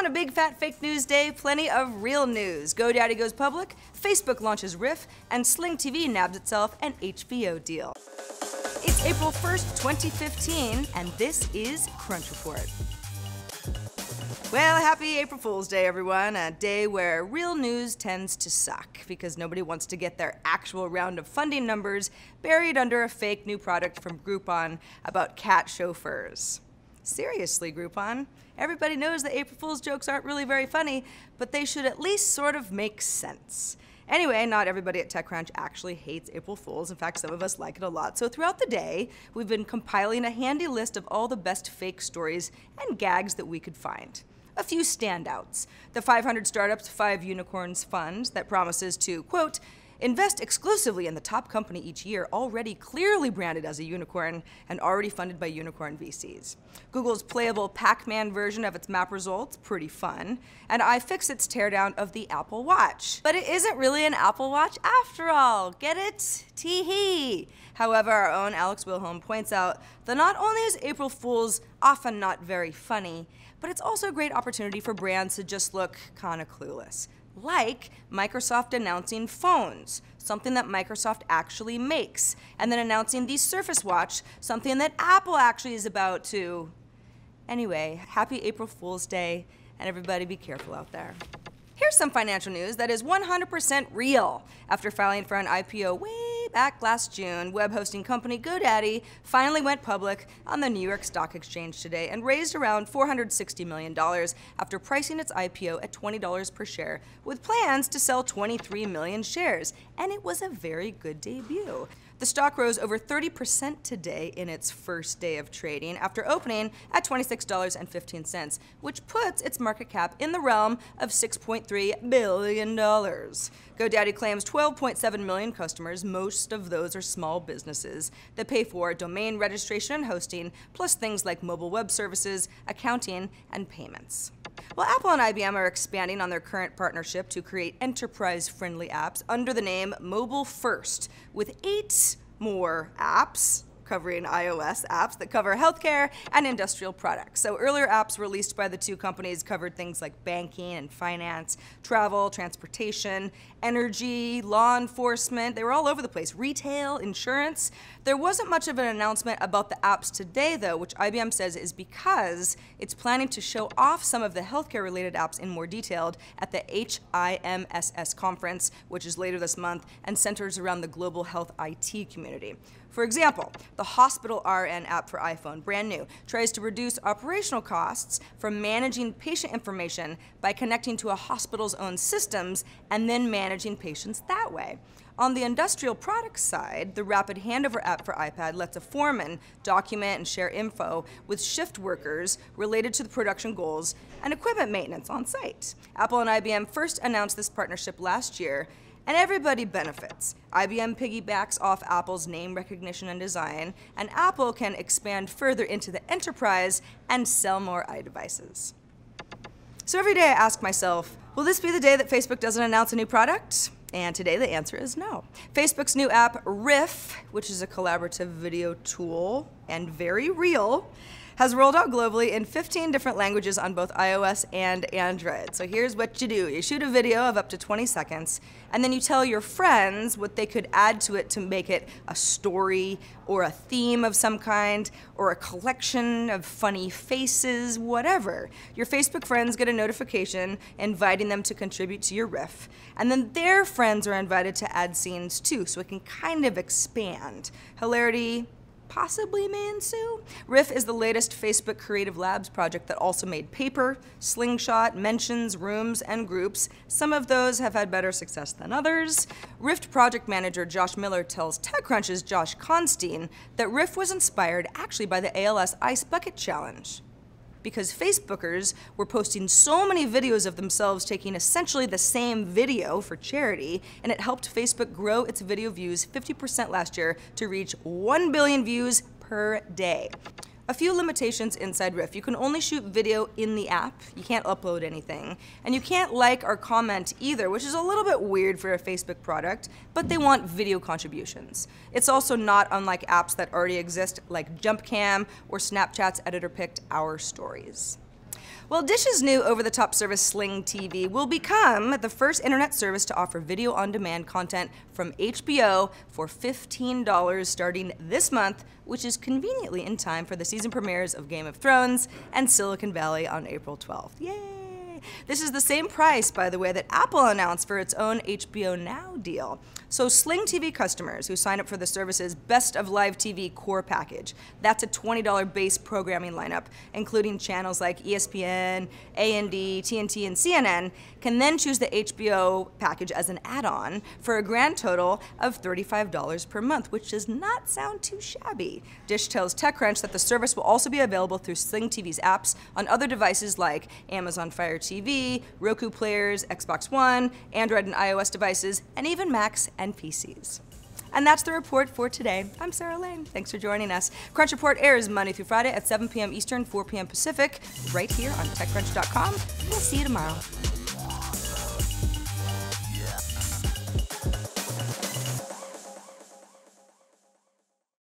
On a big fat fake news day, plenty of real news. GoDaddy goes public, Facebook launches Riff, and Sling TV nabs itself an HBO deal. It's April 1st, 2015, and this is Crunch Report. Well, happy April Fool's Day, everyone. A day where real news tends to suck because nobody wants to get their actual round of funding numbers buried under a fake new product from Groupon about cat chauffeurs. Seriously, Groupon. Everybody knows that April Fool's jokes aren't really very funny, but they should at least sort of make sense. Anyway, not everybody at TechCrunch actually hates April Fools. In fact, some of us like it a lot. So throughout the day, we've been compiling a handy list of all the best fake stories and gags that we could find. A few standouts. The 500 Startups, 5 Unicorns Fund that promises to, quote, invest exclusively in the top company each year, already clearly branded as a unicorn and already funded by unicorn VCs. Google's playable Pac-Man version of its map results, pretty fun. And iFixit's teardown of the Apple Watch. But it isn't really an Apple Watch after all. Get it? Tee-hee. However, our own Alex Wilhelm points out that not only is April Fool's often not very funny, but it's also a great opportunity for brands to just look kinda clueless. Like Microsoft announcing phones, something that Microsoft actually makes, and then announcing the Surface Watch, something that Apple actually is about to. Anyway, happy April Fool's Day, and everybody be careful out there. Here's some financial news that is 100% real. After filing for an IPO way back last June, web hosting company GoDaddy finally went public on the New York Stock Exchange today and raised around $460 million after pricing its IPO at $20 per share, with plans to sell 23 million shares. And it was a very good debut. The stock rose over 30% today in its first day of trading after opening at $26.15, which puts its market cap in the realm of $6.3 billion. GoDaddy claims 12.7 million customers. Most of those are small businesses that pay for domain registration and hosting, plus things like mobile web services, accounting, and payments. Well, Apple and IBM are expanding on their current partnership to create enterprise-friendly apps under the name Mobile First, with 8 more apps covering iOS apps that cover healthcare and industrial products. So earlier apps released by the two companies covered things like banking and finance, travel, transportation, energy, law enforcement. They were all over the place. Retail, insurance. There wasn't much of an announcement about the apps today, though, which IBM says is because it's planning to show off some of the healthcare-related apps in more detail at the HIMSS conference, which is later this month and centers around the global health IT community. For example, the Hospital RN app for iPhone, brand new, tries to reduce operational costs from managing patient information by connecting to a hospital's own systems and then managing patients that way. On the industrial products side, the Rapid Handover app for iPad lets a foreman document and share info with shift workers related to the production goals and equipment maintenance on site. Apple and IBM first announced this partnership last year, and everybody benefits. IBM piggybacks off Apple's name recognition and design, and Apple can expand further into the enterprise and sell more iDevices. So every day I ask myself, will this be the day that Facebook doesn't announce a new product? And today the answer is no. Facebook's new app, Riff, which is a collaborative video tool and very real, has rolled out globally in 15 different languages on both iOS and Android. So here's what you do. You shoot a video of up to 20 seconds, and then you tell your friends what they could add to it to make it a story or a theme of some kind or a collection of funny faces, whatever. Your Facebook friends get a notification inviting them to contribute to your Riff, and then their friends are invited to add scenes too, so it can kind of expand. Hilarity possibly may ensue. Riff is the latest Facebook Creative Labs project that also made Paper, Slingshot, Mentions, Rooms, and Groups. Some of those have had better success than others. Riff project manager Josh Miller tells TechCrunch's Josh Constein that Riff was inspired actually by the ALS Ice Bucket Challenge, because Facebookers were posting so many videos of themselves taking essentially the same video for charity, and it helped Facebook grow its video views 50% last year to reach 1 billion views per day. A few limitations inside Riff. You can only shoot video in the app, you can't upload anything, and you can't like or comment either, which is a little bit weird for a Facebook product, but they want video contributions. It's also not unlike apps that already exist like JumpCam or Snapchat's editor-picked Our Stories. Well, Dish's new over-the-top service Sling TV will become the first internet service to offer video-on-demand content from HBO for $15 starting this month, which is conveniently in time for the season premieres of Game of Thrones and Silicon Valley on April 12th. Yay! This is the same price, by the way, that Apple announced for its own HBO Now deal. So Sling TV customers who sign up for the service's Best of Live TV core package, that's a $20 base programming lineup, including channels like ESPN, A&D, TNT, and CNN, can then choose the HBO package as an add-on for a grand total of $35 per month, which does not sound too shabby. Dish tells TechCrunch that the service will also be available through Sling TV's apps on other devices like Amazon Fire TV, Roku players, Xbox One, Android and iOS devices, and even Macs and PCs. And that's the report for today. I'm Sarah Lane. Thanks for joining us. Crunch Report airs Monday through Friday at 7 p.m. Eastern, 4 p.m. Pacific, right here on TechCrunch.com. We'll see you tomorrow.